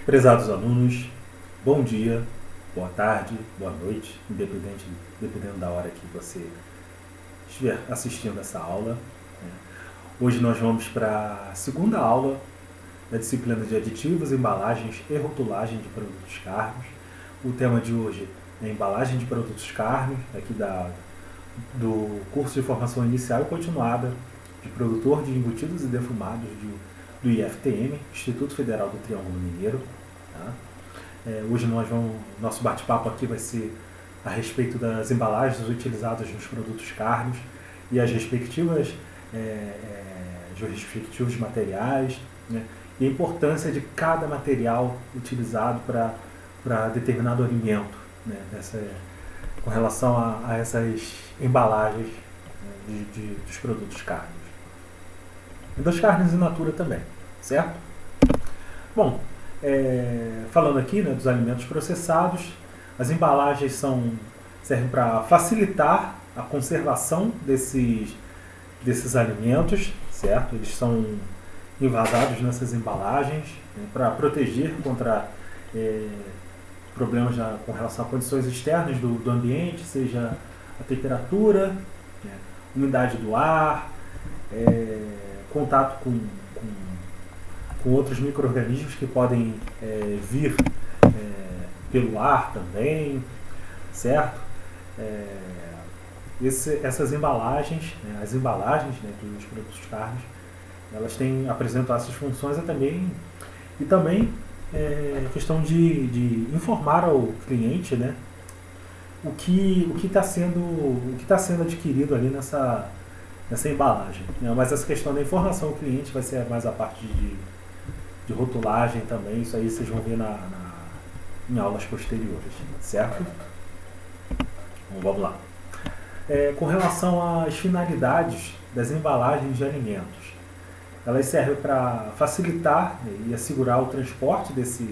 Prezados alunos, bom dia, boa tarde, boa noite, dependendo da hora que você estiver assistindo essa aula. Hoje nós vamos para a segunda aula da disciplina de aditivos, embalagens e rotulagem de produtos carnes. O tema de hoje é embalagem de produtos carnes, aqui do curso de formação inicial e continuada de produtor de embutidos e defumados do IFTM, Instituto Federal do Triângulo Mineiro. Tá? Hoje nosso bate-papo aqui vai ser a respeito das embalagens utilizadas nos produtos carnes e as respectivos materiais, né? E a importância de cada material utilizado para determinado alimento, né? Com relação a essas embalagens, né, dos produtos carnes. E das carnes in natura também, certo? Bom, falando aqui, né, dos alimentos processados, as embalagens servem para facilitar a conservação desses alimentos, certo? Eles são envasados nessas embalagens, né, para proteger contra problemas com relação a condições externas do ambiente, seja a temperatura, né, umidade do ar, contato com outros micro-organismos que podem vir pelo ar também, certo? Essas embalagens, né, as embalagens, né, dos produtos carnes, elas apresentam essas funções e também questão de informar ao cliente, né, o que está sendo adquirido ali nessa embalagem, né? Mas essa questão da informação ao cliente vai ser mais a parte de rotulagem também. Isso aí vocês vão ver em aulas posteriores, certo? Então, vamos lá. Com relação às finalidades das embalagens de alimentos, elas servem para facilitar e assegurar o transporte desse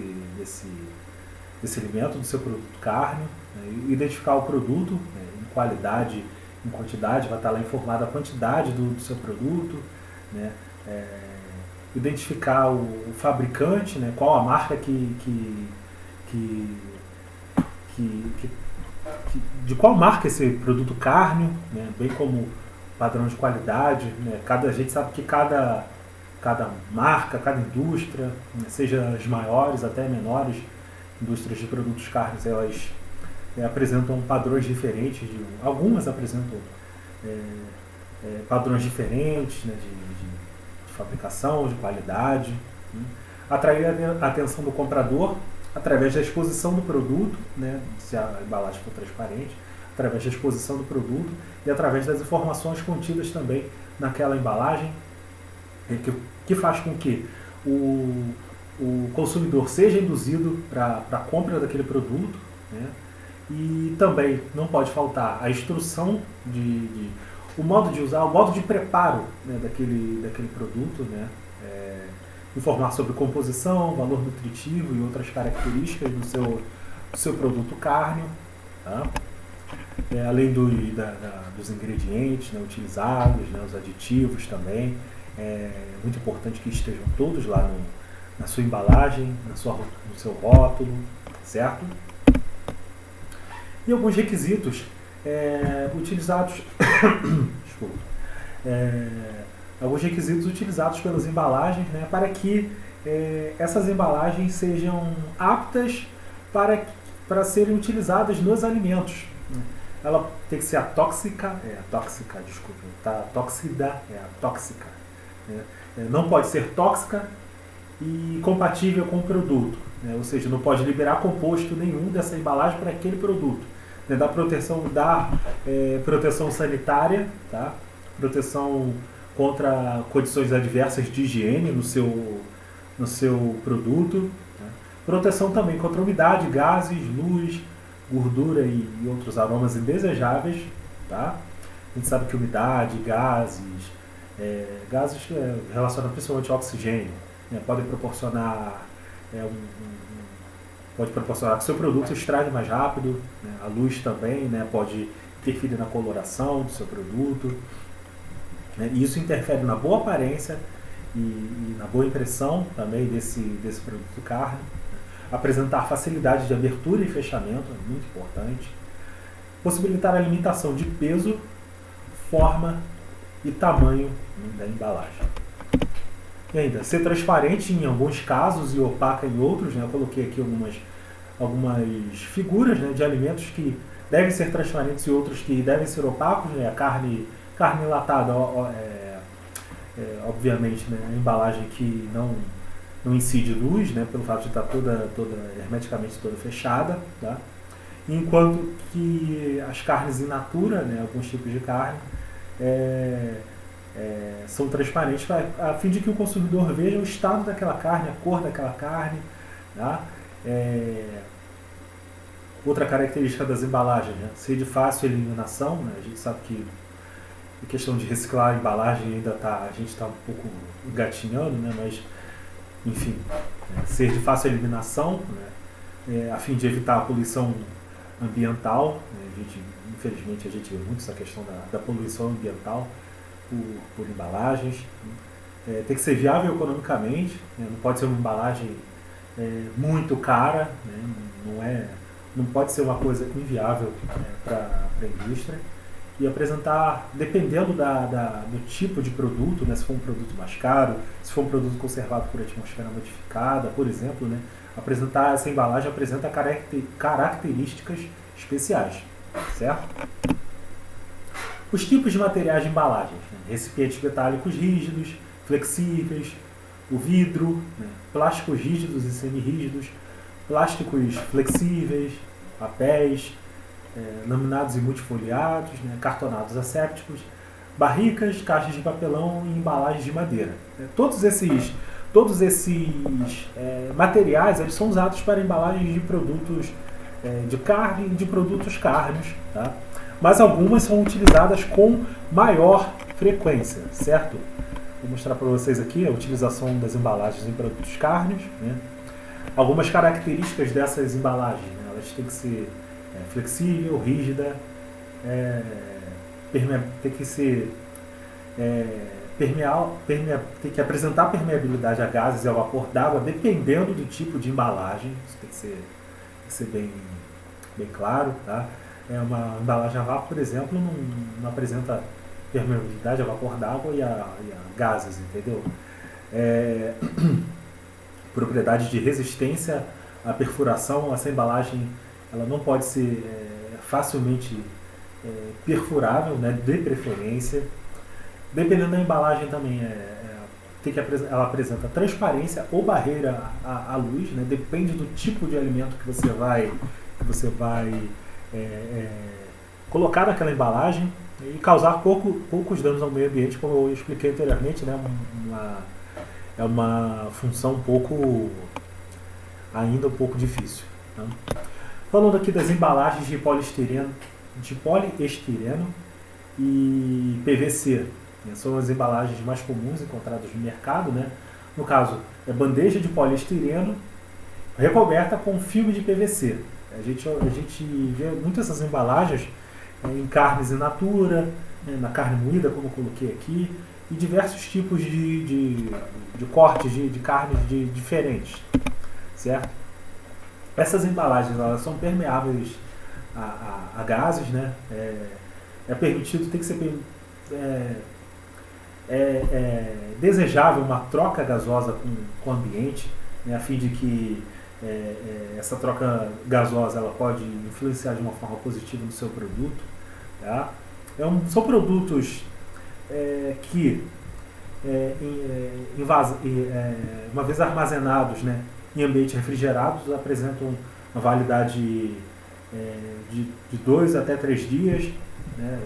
alimento, do seu produto carne, né, identificar o produto, né, em qualidade, em quantidade, vai estar lá informada a quantidade do seu produto, né, identificar o fabricante, né, qual a marca de qual marca esse produto carne, né, bem como padrão de qualidade, né, a gente sabe que cada marca, cada indústria, né, seja as maiores até menores indústrias de produtos carnes, elas apresentam padrões diferentes, algumas apresentam padrões diferentes, né, de fabricação, de qualidade, né. Atrair a atenção do comprador através da exposição do produto, né, se a embalagem for transparente, através da exposição do produto e através das informações contidas também naquela embalagem, que faz com que o consumidor seja induzido para a compra daquele produto, né. E também não pode faltar a instrução o modo de usar, o modo de preparo, né, daquele produto, né, informar sobre composição, valor nutritivo e outras características do seu produto carne, tá? Além dos ingredientes, né, utilizados, né, os aditivos também. É muito importante que estejam todos lá na sua embalagem, no seu rótulo, certo? E alguns requisitos utilizados desculpa, alguns requisitos utilizados pelas embalagens, né, para que essas embalagens sejam aptas para serem utilizadas nos alimentos. Ela tem que ser tóxica, né? Não pode ser tóxica e compatível com o produto, né? Ou seja, não pode liberar composto nenhum dessa embalagem para aquele produto, né? Da proteção sanitária, tá? Proteção contra condições adversas de higiene no seu produto, né? Proteção também contra umidade, gases, luz, gordura e outros aromas indesejáveis, tá? A gente sabe que umidade, gases relacionam principalmente ao oxigênio, né? Podem proporcionar que o seu produto estrague mais rápido, né? A luz também, né, pode interferir na coloração do seu produto, né? E isso interfere na boa aparência e na boa impressão também desse produto carne. apresentar facilidade de abertura e fechamento, é muito importante, possibilitar a limitação de peso, forma e tamanho da embalagem. E ainda, ser transparente em alguns casos e opaca em outros, né? Eu coloquei aqui algumas figuras, né, de alimentos que devem ser transparentes e outros que devem ser opacos, né? A carne enlatada, obviamente, né, a embalagem que não incide luz, né, pelo fato de estar toda hermeticamente toda fechada, tá? Enquanto que as carnes in natura, né, alguns tipos de carne, são transparentes a fim de que o consumidor veja o estado daquela carne, a cor daquela carne, tá? Outra característica das embalagens, né, ser de fácil eliminação, né? A gente sabe que a questão de reciclar a embalagem a gente está um pouco engatinhando, né? Mas, enfim, ser de fácil eliminação, né? A fim de evitar a poluição ambiental, né? Infelizmente a gente vê muito essa questão da poluição ambiental por embalagens. Tem que ser viável economicamente, né? Não pode ser uma embalagem muito cara, né? Não pode ser uma coisa inviável, para a indústria. E apresentar, dependendo do tipo de produto, né? Se for um produto mais caro, se for um produto conservado por atmosfera modificada, por exemplo, né? Essa embalagem apresenta características especiais, certo? Os tipos de materiais de embalagem, né? Recipientes metálicos rígidos, flexíveis, o vidro, né? Plásticos rígidos e semi-rígidos, plásticos flexíveis, papéis, laminados e multifoliados, né? Cartonados assépticos, barricas, caixas de papelão e embalagens de madeira. Todos esses materiais, eles são usados para embalagens de produtos de carne e de produtos carnes, tá? Mas algumas são utilizadas com maior frequência, certo? Vou mostrar para vocês aqui a utilização das embalagens em produtos carnes, né? Algumas características dessas embalagens, né? Elas têm que ser flexível, rígida, tem que ser tem que apresentar permeabilidade a gases e ao vapor d'água, dependendo do tipo de embalagem. Isso tem que ser bem claro, tá? Uma embalagem a vácuo, por exemplo, não apresenta permeabilidade a vapor d'água e a gases, entendeu? Propriedade de resistência à perfuração. Essa embalagem ela não pode ser facilmente perfurável, né, de preferência. Dependendo da embalagem também, ela apresenta transparência ou barreira à luz, né, depende do tipo de alimento que você vai colocar naquela embalagem e causar poucos danos ao meio ambiente, como eu expliquei anteriormente, né, é uma função ainda um pouco difícil, tá? Falando aqui das embalagens de poliestireno e PVC, né? São as embalagens mais comuns encontradas no mercado, né? No caso, é bandeja de poliestireno recoberta com filme de PVC. A gente vê muitas dessas embalagens em carnes in natura, né? Na carne moída, como eu coloquei aqui, e diversos tipos de cortes de carnes diferentes, certo? Essas embalagens elas são permeáveis a gases, né? Permitido, tem que ser desejável uma troca gasosa com o ambiente, né? A fim de que essa troca gasosa ela pode influenciar de uma forma positiva no seu produto, tá? São produtos que, uma vez armazenados, né, em ambientes refrigerados, apresentam uma validade de 2 até 3 dias, né?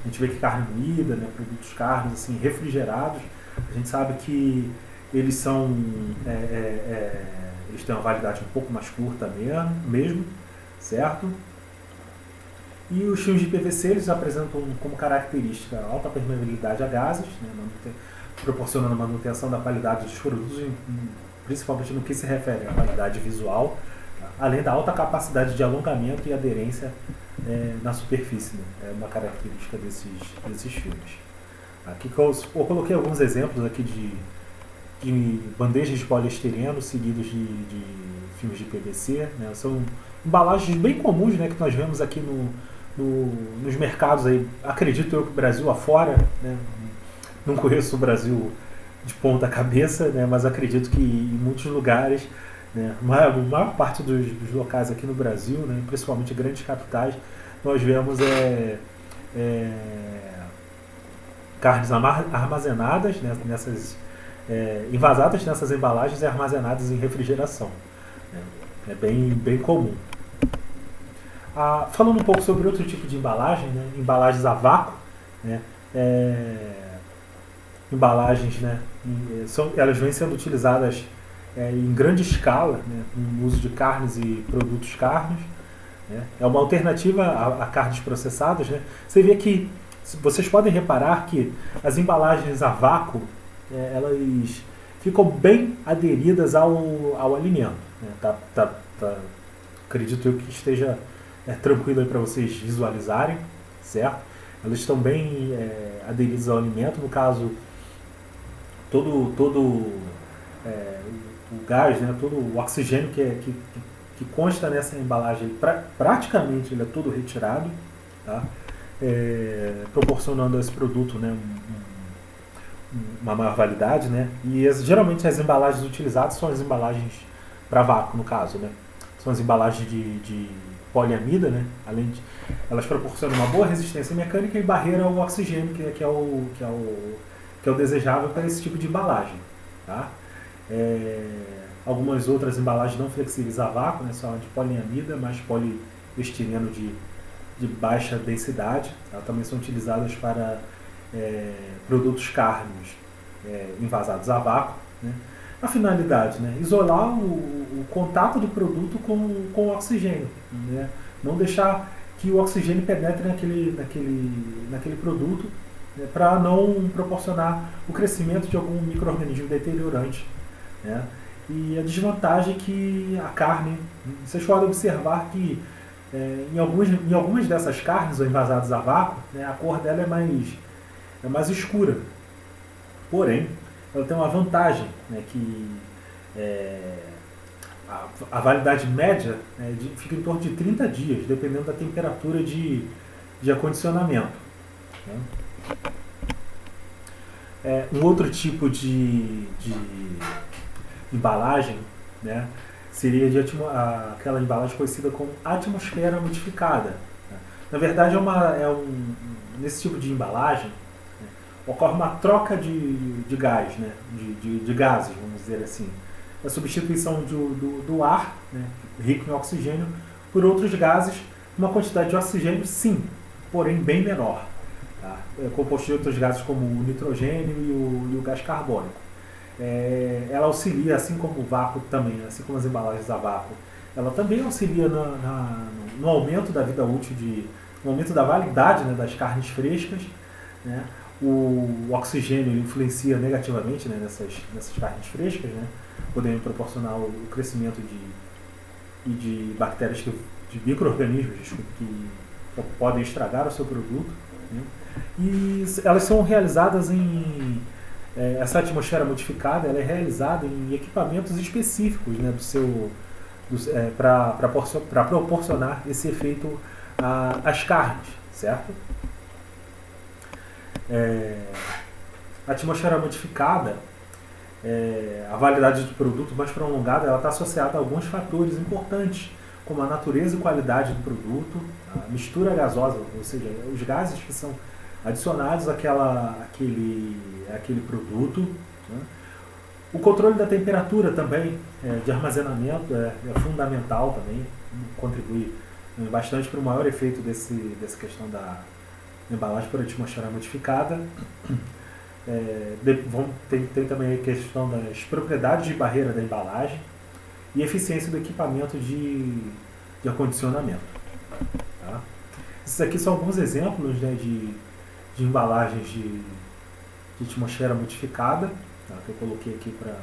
A gente vê que carne moída, né, produtos carnes assim, refrigerados, a gente sabe que eles eles têm uma validade um pouco mais curta mesmo, certo? E os filmes de PVC eles apresentam como característica alta permeabilidade a gases, né, proporcionando manutenção da qualidade dos produtos, principalmente no que se refere à qualidade visual, tá? Além da alta capacidade de alongamento e aderência na superfície, né? É uma característica desses filmes. Aqui eu coloquei alguns exemplos aqui de bandejas de poliestireno seguidos de filmes de PVC, né? São embalagens bem comuns, né, que nós vemos aqui nos mercados aí, acredito eu que o Brasil afora, né? Não conheço o Brasil de ponta cabeça, né, mas acredito que em muitos lugares, né, a maior parte dos locais aqui no Brasil, né, principalmente grandes capitais, nós vemos carnes armazenadas, né, envasadas nessas embalagens e armazenadas em refrigeração. Né. É bem comum. Falando um pouco sobre outro tipo de embalagem, né, embalagens a vácuo, né, embalagens, né, elas vêm sendo utilizadas em grande escala, né, no uso de carnes e produtos carnes. Né, é uma alternativa a carnes processadas. Né. Você vê que, vocês podem reparar que as embalagens a vácuo, elas ficam bem aderidas ao alimento. Né. Acredito eu que esteja tranquilo para vocês visualizarem, certo? Elas estão bem aderidas ao alimento. No caso, todo o gás, né, todo o oxigênio que consta nessa embalagem, praticamente ele é todo retirado, tá? Proporcionando a esse produto, né, uma maior validade, né? E geralmente as embalagens utilizadas são as embalagens para vácuo, no caso, né? São as embalagens de poliamida, né? Elas proporcionam uma boa resistência mecânica e barreira ao oxigênio, que é o desejável para esse tipo de embalagem, tá? Algumas outras embalagens não flexíveis a vácuo, né, são de poliamida, mas poliestireno de baixa densidade, tá? Também são utilizadas para produtos carnes envasados a vácuo, né? A finalidade, né, isolar o contato do produto com o oxigênio, né? Não deixar que o oxigênio penetre naquele produto, né, para não proporcionar o crescimento de algum micro-organismo deteriorante, né? E a desvantagem é que a carne, vocês podem observar que em algumas dessas carnes ou envasadas a vácuo, né, a cor dela é mais escura. Porém, ela tem uma vantagem, né, que a validade média, né, fica em torno de 30 dias, dependendo da temperatura de acondicionamento. Né. Um outro tipo de embalagem, né, seria aquela embalagem conhecida como atmosfera modificada. Né. Na verdade, nesse tipo de embalagem, ocorre uma troca de gás, né, de gases, vamos dizer assim. A substituição do ar, né, rico em oxigênio, por outros gases, uma quantidade de oxigênio, sim, porém bem menor. Tá? Composto de outros gases como o nitrogênio e o gás carbônico. Ela auxilia, assim como o vácuo também, assim como as embalagens a vácuo, ela também auxilia no aumento da vida útil, no aumento da validade, né, das carnes frescas. Né? O oxigênio influencia negativamente, né, nessas carnes frescas, né, podendo proporcionar o crescimento de bactérias, de micro-organismos que podem estragar o seu produto. Né? E elas são realizadas essa atmosfera modificada, ela é realizada em equipamentos específicos, né, para proporcionar esse efeito às carnes, certo? A atmosfera modificada, a validade do produto mais prolongada, ela está associada a alguns fatores importantes, como a natureza e qualidade do produto, a mistura gasosa, ou seja, os gases que são adicionados àquele produto. Né? O controle da temperatura também, de armazenamento, é fundamental também, contribui bastante para o maior efeito dessa questão da embalagem por atmosfera modificada. Tem também a questão das propriedades de barreira da embalagem e eficiência do equipamento de acondicionamento. Tá? Esses aqui são alguns exemplos, né, de embalagens de atmosfera modificada, tá, que eu coloquei aqui para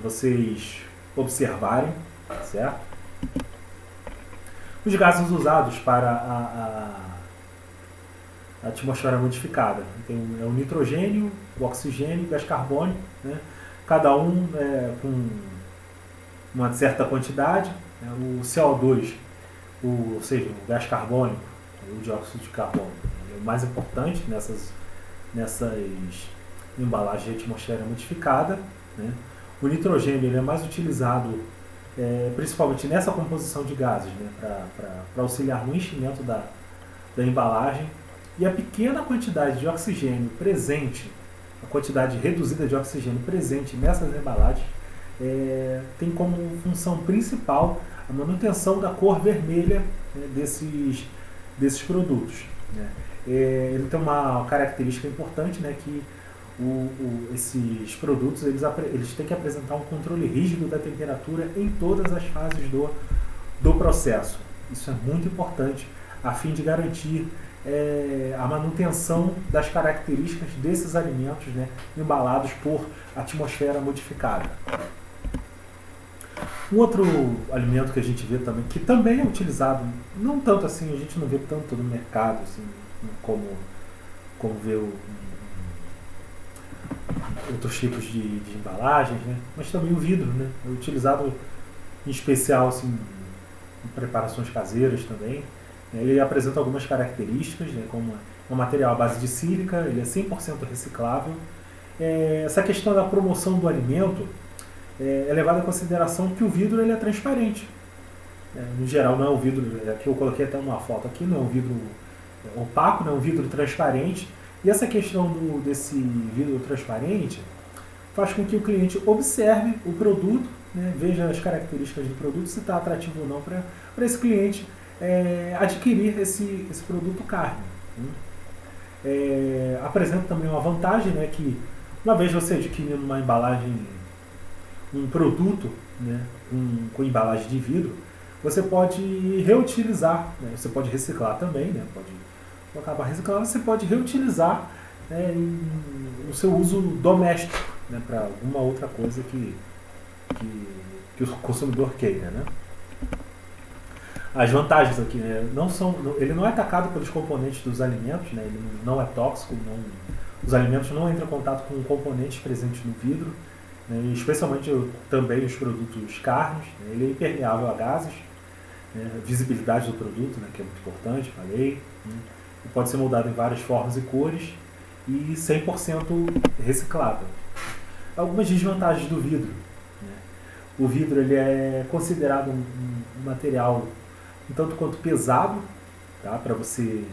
vocês observarem, certo? Os gases usados para atmosfera modificada. Tem o nitrogênio, o oxigênio e o gás carbônico, né? Cada um com uma certa quantidade. Né? O CO2, ou seja, o gás carbônico, o dióxido de carbono, é o mais importante nessas embalagens de atmosfera modificada. Né? O nitrogênio ele é mais utilizado principalmente nessa composição de gases, né? Para auxiliar no enchimento da embalagem. E a pequena quantidade de oxigênio presente, a quantidade reduzida de oxigênio presente nessas embalagens, tem como função principal a manutenção da cor vermelha, né, desses produtos. Né. Ele tem uma característica importante, né, que esses produtos eles têm que apresentar um controle rígido da temperatura em todas as fases do processo. Isso é muito importante a fim de garantir a manutenção das características desses alimentos, né, embalados por atmosfera modificada. Um outro alimento que a gente vê também, que também é utilizado, não tanto assim, a gente não vê tanto no mercado, assim, como vê outros tipos de embalagens, né, mas também o vidro, né, é utilizado em especial assim, em preparações caseiras também. Ele apresenta algumas características, né, como um material à base de sílica, ele é 100% reciclável. Essa questão da promoção do alimento é levada em consideração que o vidro ele é transparente. No geral, não é um vidro, aqui eu coloquei até uma foto aqui, não é um vidro opaco, não é um vidro transparente. E essa questão desse vidro transparente faz com que o cliente observe o produto, né, veja as características do produto, se está atrativo ou não para esse cliente adquirir esse produto carne. Apresenta também uma vantagem, né, que uma vez você adquirindo uma embalagem, um produto, né, com embalagem de vidro, você pode reutilizar, né, você pode reciclar também, né, pode acabar reciclando, você pode reutilizar, né, no seu uso doméstico, né, para alguma outra coisa que o consumidor queira, né. As vantagens aqui, né, ele não é atacado pelos componentes dos alimentos, né, ele não é tóxico, os alimentos não entram em contato com componentes presentes no vidro, né, especialmente também os produtos carnes, né, ele é impermeável a gases, né, visibilidade do produto, né, que é muito importante, falei, né, e pode ser moldado em várias formas e cores e 100% reciclável. Algumas desvantagens do vidro. Né, o vidro ele é considerado um material um tanto quanto pesado, tá? Para você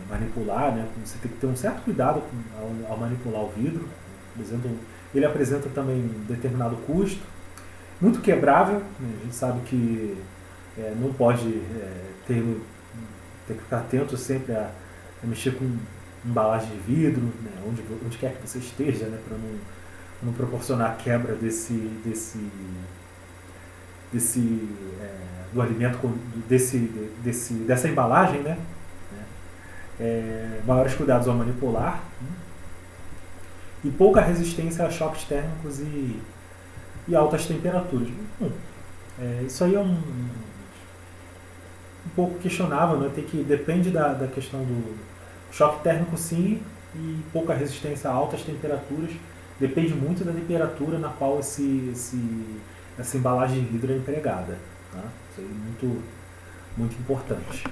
manipular, né? Você tem que ter um certo cuidado ao manipular o vidro. Por exemplo, ele apresenta também um determinado custo, muito quebrável, né? A gente sabe que não pode ter que ficar atento sempre a mexer com embalagem de vidro, né? onde quer que você esteja, né? Para não proporcionar a quebra do alimento, dessa embalagem, né? Maiores cuidados ao manipular, né? E pouca resistência a choques térmicos e altas temperaturas. Isso aí é um pouco questionável, né? Depende da questão do choque térmico, sim, e pouca resistência a altas temperaturas. Depende muito da temperatura na qual essa embalagem de vidro é empregada. Tá? Isso aí é muito, muito importante.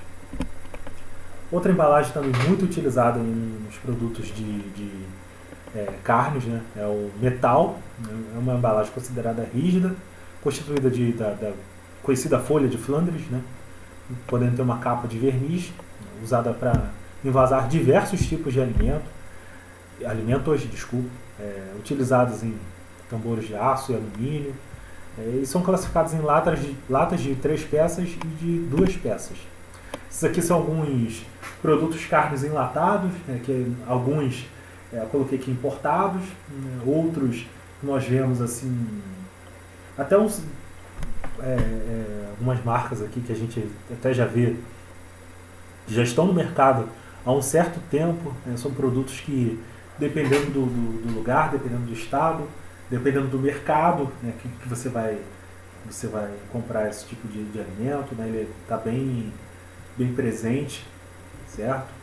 Outra embalagem também muito utilizada nos produtos de carnes, né, é o metal. É uma embalagem considerada rígida, constituída da conhecida folha de Flandres, né, podendo ter uma capa de verniz, usada para envasar diversos tipos de alimentos, utilizados em tambores de aço e alumínio, e são classificados em latas de 3 peças e de 2 peças. Esses aqui são alguns produtos carnes enlatados, né, que alguns eu coloquei aqui importados, né, outros nós vemos assim, até algumas marcas aqui que a gente até já vê, já estão no mercado há um certo tempo, né, são produtos que, dependendo do lugar, dependendo do estado, dependendo do mercado, né, que você vai comprar esse tipo de alimento, né, ele está bem presente, certo?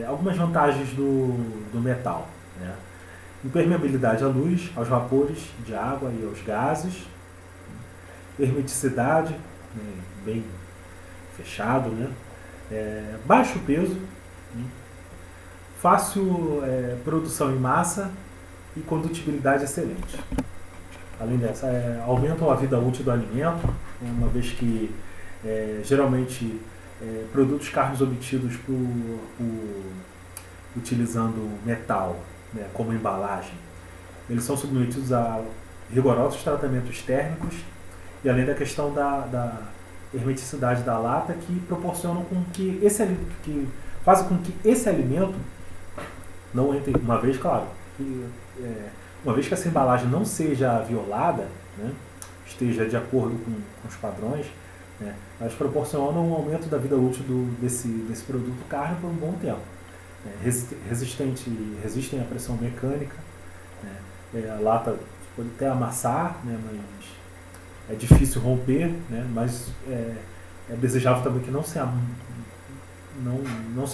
Algumas vantagens do metal, né? Impermeabilidade à luz, aos vapores de água e aos gases, hermeticidade, né, bem fechado, né? Baixo peso, né? Fácil produção em massa e condutibilidade excelente. Além dessa, aumentam a vida útil do alimento, né, uma vez que geralmente produtos carnes obtidos utilizando metal, né, como embalagem, eles são submetidos a rigorosos tratamentos térmicos e além da questão da hermeticidade da lata que proporcionam que fazem com que esse alimento não entre, uma vez, claro, uma vez que essa embalagem não seja violada, né, esteja de acordo com os padrões, né, elas proporcionam um aumento da vida útil desse produto carne por um bom tempo. Resistem à pressão mecânica, né, a lata pode até amassar, né, mas é difícil romper, né, mas é desejável também que não se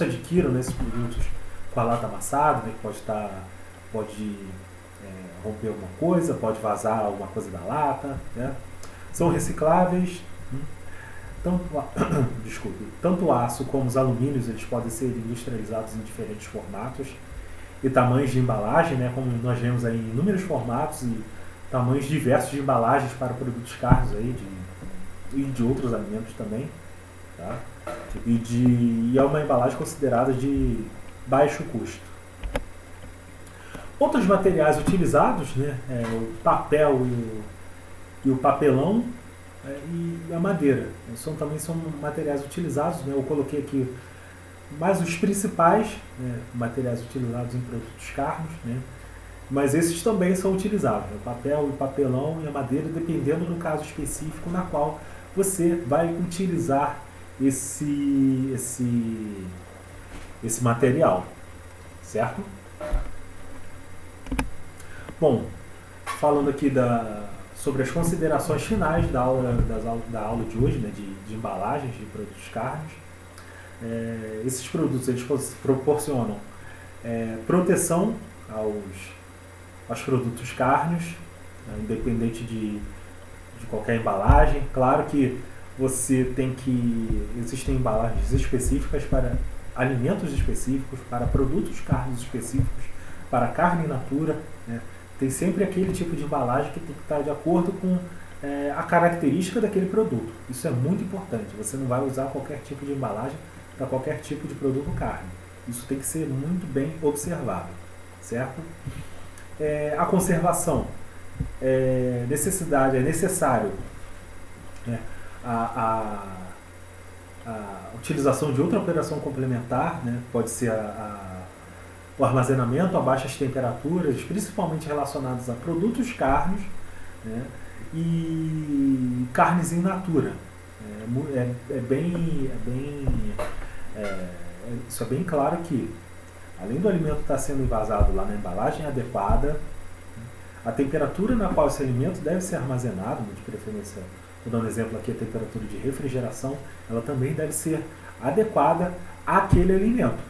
adquiram, né, esses produtos com a lata amassada, né, que pode romper alguma coisa, pode vazar alguma coisa da lata, né. São recicláveis, tanto o aço como os alumínios eles podem ser industrializados em diferentes formatos e tamanhos de embalagem, né, como nós vemos aí em inúmeros formatos e tamanhos diversos de embalagens para produtos carnes aí, e de outros alimentos também, tá? E é uma embalagem considerada de baixo custo. Outros materiais utilizados, né, o papel e o papelão e a madeira. Também são materiais utilizados, né? Eu coloquei aqui mais os principais, né, materiais utilizados em produtos carnes, né? Mas esses também são utilizáveis, o papel, o papelão e a madeira, dependendo do caso específico na qual você vai utilizar esse material, certo? Bom, falando aqui sobre as considerações finais da aula de hoje, né, de embalagens de produtos carnes, esses produtos eles proporcionam proteção aos produtos carnes, né, independente de qualquer embalagem. Claro que existem embalagens específicas para alimentos específicos, para produtos carnes específicos, para carne in natura, né. Tem sempre aquele tipo de embalagem que tem que estar de acordo com a característica daquele produto. Isso é muito importante. Você não vai usar qualquer tipo de embalagem para qualquer tipo de produto carne. Isso tem que ser muito bem observado, certo? A conservação é necessário, né, a utilização de outra operação complementar, né, pode ser o armazenamento a baixas temperaturas, principalmente relacionados a produtos carnes, né, e carnes in natura. Isso é bem claro que, além do alimento estar sendo envasado lá na embalagem adequada, a temperatura na qual esse alimento deve ser armazenado, de preferência, vou dar um exemplo aqui, a temperatura de refrigeração, ela também deve ser adequada àquele alimento,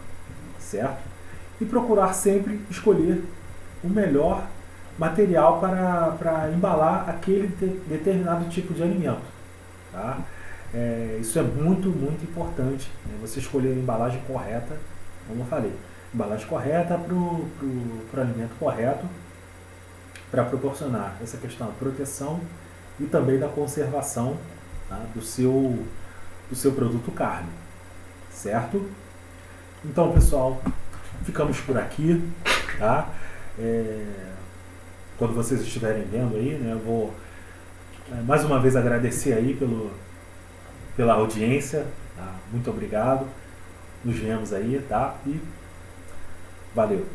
certo? E procurar sempre escolher o melhor material para embalar aquele determinado tipo de alimento, tá? Isso é muito, muito importante, né? Você escolher a embalagem correta, como eu falei, embalagem correta para o alimento correto, para proporcionar essa questão da proteção e também da conservação, tá, do seu produto carne, certo? Então, pessoal, ficamos por aqui, tá? Quando vocês estiverem vendo aí, né, eu vou mais uma vez agradecer aí pela audiência, tá? Muito obrigado. Nos vemos aí, tá? E valeu!